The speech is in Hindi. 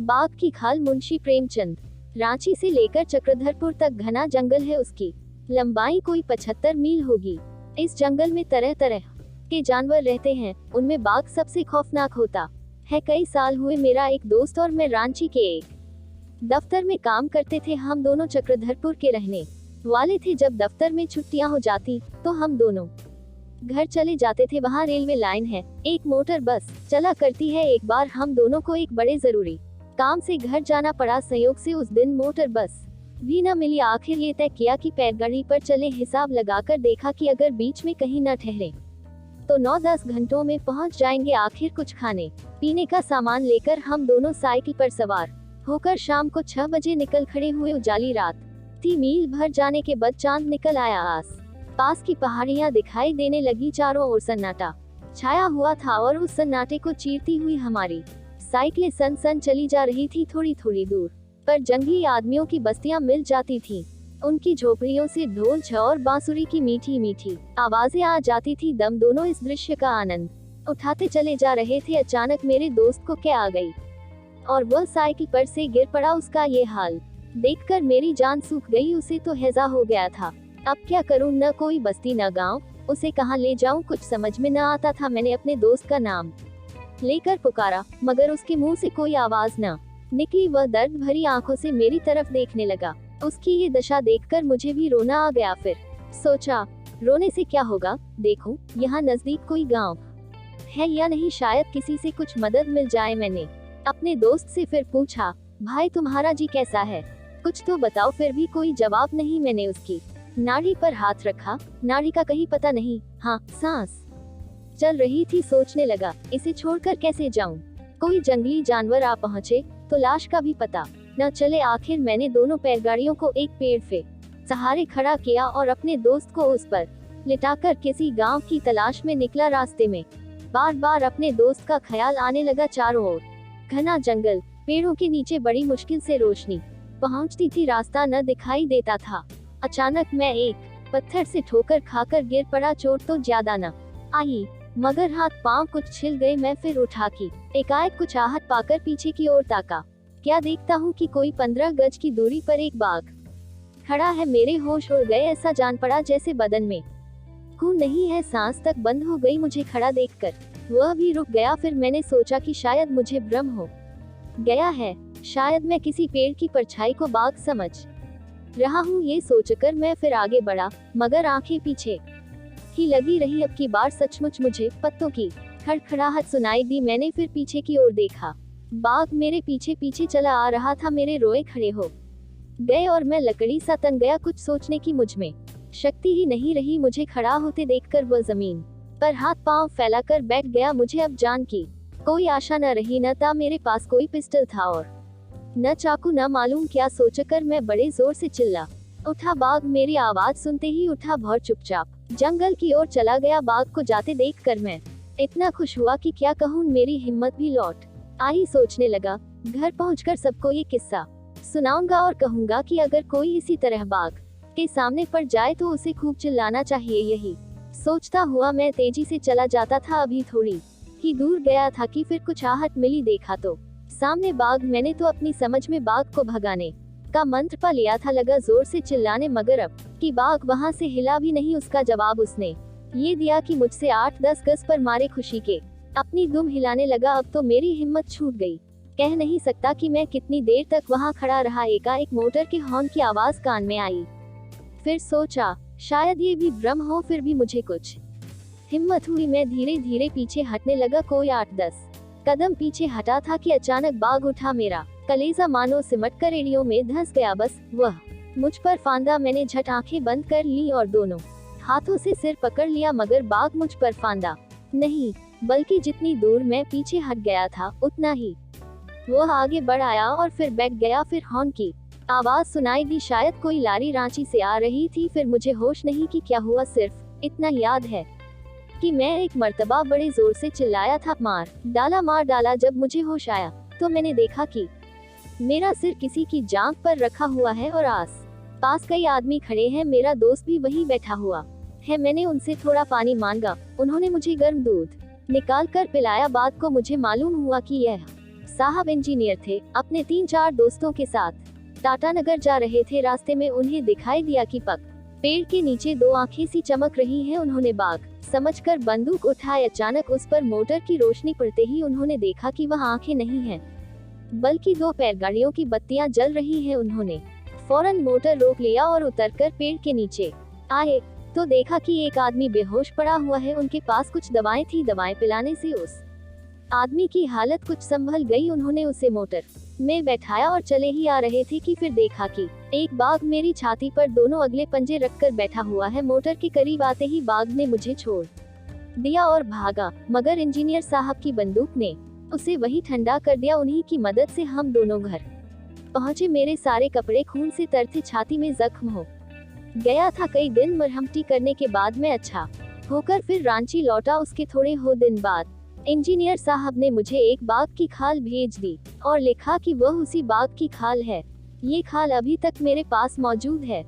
बाघ की खाल मुंशी प्रेमचंद। रांची से लेकर चक्रधरपुर तक घना जंगल है, उसकी लंबाई कोई 75 मील होगी। इस जंगल में तरह तरह के जानवर रहते हैं, उनमें बाघ सबसे खौफनाक होता है। कई साल हुए मेरा एक दोस्त और मैं रांची के एक दफ्तर में काम करते थे। हम दोनों चक्रधरपुर के रहने वाले थे। जब दफ्तर में छुट्टियां हो जाती तो हम दोनों घर चले जाते थे। वहाँ रेलवे लाइन है, एक मोटर बस चला करती है। एक बार हम दोनों को एक बड़े जरूरी काम से घर जाना पड़ा। संयोग से उस दिन मोटर बस भी न मिली। आखिर ये तय किया कि बैलगाड़ी पर चले। हिसाब लगाकर देखा कि अगर बीच में कहीं न ठहरे तो 9-10 घंटों में पहुंच जाएंगे। आखिर कुछ खाने पीने का सामान लेकर हम दोनों साइकिल पर सवार होकर शाम को 6 बजे निकल खड़े हुए। उजाली रात थी। मील भर जाने के बाद चांद निकल आया। आस पास की पहाड़ियां दिखाई देने लगी। चारों ओर सन्नाटा छाया हुआ था और उस सन्नाटे को चीरती हुई हमारी साइकिलें सन सन चली जा रही थी। थोड़ी थोड़ी दूर पर जंगली आदमियों की बस्तियां मिल जाती थी। उनकी झोपड़ियों से ढोल छ और बांसुरी की मीठी मीठी आवाजें आ जाती थी। दम दोनों इस दृश्य का आनंद उठाते चले जा रहे थे। अचानक मेरे दोस्त को क्या आ गई और वह साइकिल पर से गिर पड़ा। उसका ये हाल देखकर मेरी जान सूख गई। उसे तो हैजा हो गया था। अब क्या करूं, न कोई बस्ती न गांव, उसे कहां ले जाऊं, कुछ समझ में न आता था। मैंने अपने दोस्त का नाम लेकर पुकारा, मगर उसके मुंह से कोई आवाज न निकली। वह दर्द भरी आंखों से मेरी तरफ देखने लगा। उसकी ये दशा देखकर मुझे भी रोना आ गया। फिर सोचा, रोने से क्या होगा, देखूं यहाँ नजदीक कोई गांव है या नहीं, शायद किसी से कुछ मदद मिल जाए। मैंने अपने दोस्त से फिर पूछा, भाई तुम्हारा जी कैसा है, कुछ तो बताओ। फिर भी कोई जवाब नहीं। मैंने उसकी नाड़ी पर हाथ रखा। नाड़ी का कहीं पता नहीं। हाँ, सांस चल रही थी। सोचने लगा, इसे छोड़कर कैसे जाऊं, कोई जंगली जानवर आ पहुंचे तो लाश का भी पता न चले। आखिर मैंने दोनों बैलगाड़ियों को एक पेड़ के सहारे खड़ा किया और अपने दोस्त को उस पर लिटाकर किसी गांव की तलाश में निकला। रास्ते में बार बार अपने दोस्त का ख्याल आने लगा। चारों ओर घना जंगल, पेड़ों के नीचे बड़ी मुश्किल से रोशनी पहुंचती थी। रास्ता न दिखाई देता था। अचानक मैं एक पत्थर से ठोकर खाकर गिर पड़ा। चोट तो ज्यादा न आई, मगर हाथ पांव कुछ छिल गए। मैं फिर उठा की एकाएक कुछ आहट पाकर पीछे की ओर ताका। क्या देखता हूँ कि कोई 15 गज की दूरी पर एक बाघ खड़ा है। मेरे होश उड़ गए। ऐसा जान पड़ा जैसे बदन में खून नहीं है। सांस तक बंद हो गई मुझे खड़ा देखकर। वह भी रुक गया। फिर मैंने सोचा कि शायद मुझे भ्रम हो गया है, शायद मैं किसी पेड़ की परछाई को बाघ समझ रहा हूँ। ये सोचकर मैं फिर आगे बढ़ा, मगर आंखें पीछे ही लगी रही। अब की बार सचमुच मुझे पत्तों की खड़खड़ाहट सुनाई दी। मैंने फिर पीछे की ओर देखा। बाघ मेरे पीछे पीछे चला आ रहा था। मेरे रोए खड़े हो गए और मैं लकड़ी सा तन गया। कुछ सोचने की मुझ में शक्ति ही नहीं रही। मुझे खड़ा होते देखकर वह जमीन पर हाथ पांव फैलाकर बैठ गया। मुझे अब जान की कोई आशा न रही। न था मेरे पास कोई पिस्टल था और न चाकू, न मालूम क्या। सोचकर मैं बड़े जोर से चिल्ला उठा। बाघ मेरी आवाज सुनते ही उठा, बहुत चुपचाप जंगल की ओर चला गया। बाघ को जाते देखकर मैं इतना खुश हुआ कि क्या कहूँ। मेरी हिम्मत भी लौट आई। सोचने लगा, घर पहुंचकर सबको ये किस्सा सुनाऊंगा और कहूंगा कि अगर कोई इसी तरह बाघ के सामने पड़ जाए तो उसे खूब चिल्लाना चाहिए। यही सोचता हुआ मैं तेजी से चला जाता था। अभी थोड़ी ही दूर गया था कि फिर कुछ आहट मिली। देखा तो सामने बाघ। मैंने तो अपनी समझ में बाघ को भगाने का मंत्र पा लिया था। लगा जोर से चिल्लाने, मगर अब कि बाघ वहां से हिला भी नहीं। उसका जवाब उसने ये दिया कि मुझसे 8-10 गज पर मारे खुशी के अपनी दुम हिलाने लगा। अब तो मेरी हिम्मत छूट गई। कह नहीं सकता कि मैं कितनी देर तक वहां खड़ा रहा। एकाएक मोटर के हॉर्न की आवाज कान में आई। फिर सोचा, शायद ये भी भ्रम हो। फिर भी मुझे कुछ हिम्मत हुई। मैं धीरे धीरे पीछे हटने लगा। कोई 8-10 कदम पीछे हटा था कि अचानक बाघ उठा। मेरा कलेजा मानो सिमट कर एड़ियों में धंस गया। बस वह मुझ पर फांदा। मैंने झट आंखें बंद कर ली और दोनों हाथों से सिर पकड़ लिया, मगर बाघ मुझ पर फांदा नहीं, बल्कि जितनी दूर मैं पीछे हट गया था उतना ही वह आगे बढ़ आया और फिर बैठ गया। फिर हॉर्न की आवाज सुनाई दी। शायद कोई लारी रांची से आ रही थी। फिर मुझे होश नहीं कि क्या हुआ। सिर्फ इतना याद है कि मैं एक मर्तबा बड़े जोर से चिल्लाया था, मार डाला। जब मुझे होश आया तो मैंने देखा कि मेरा सिर किसी की जांघ पर रखा हुआ है और आस पास कई आदमी खड़े हैं। मेरा दोस्त भी वहीं बैठा हुआ है। मैंने उनसे थोड़ा पानी मांगा। उन्होंने मुझे गर्म दूध निकाल कर पिलाया। बाद को मुझे मालूम हुआ कि यह साहब इंजीनियर थे, अपने 3-4 दोस्तों के साथ टाटानगर जा रहे थे। रास्ते में उन्हें दिखाई दिया कि पक पेड़ के नीचे 2 आंखें सी चमक रही हैं। उन्होंने बाघ समझकर बंदूक उठाई। अचानक उस पर मोटर की रोशनी पड़ते ही उन्होंने देखा कि वह आंखें नहीं हैं, बल्कि 2 बैलगाड़ियों की बत्तियां जल रही हैं। उन्होंने फौरन मोटर रोक लिया और उतरकर पेड़ के नीचे आए तो देखा कि एक आदमी बेहोश पड़ा हुआ है। उनके पास कुछ दवाएं थी। दवाएं पिलाने से उस आदमी की हालत कुछ संभल गई। उन्होंने उसे मोटर में बैठाया और चले ही आ रहे थे कि फिर देखा कि एक बाघ मेरी छाती पर दोनों अगले पंजे रखकर बैठा हुआ है। मोटर के करीब आते ही बाघ ने मुझे छोड़ दिया और भागा, मगर इंजीनियर साहब की बंदूक ने उसे वही ठंडा कर दिया। उन्हीं की मदद से हम दोनों घर पहुंचे। मेरे सारे कपड़े खून से तर थे, छाती में जख्म हो गया था। कई दिन मरहमती करने के बाद मैं अच्छा होकर फिर रांची लौटा। उसके थोड़े हो दिन बाद इंजीनियर साहब ने मुझे एक बाघ की खाल भेज दी और लिखा कि वह उसी बाघ की खाल है। ये खाल अभी तक मेरे पास मौजूद है।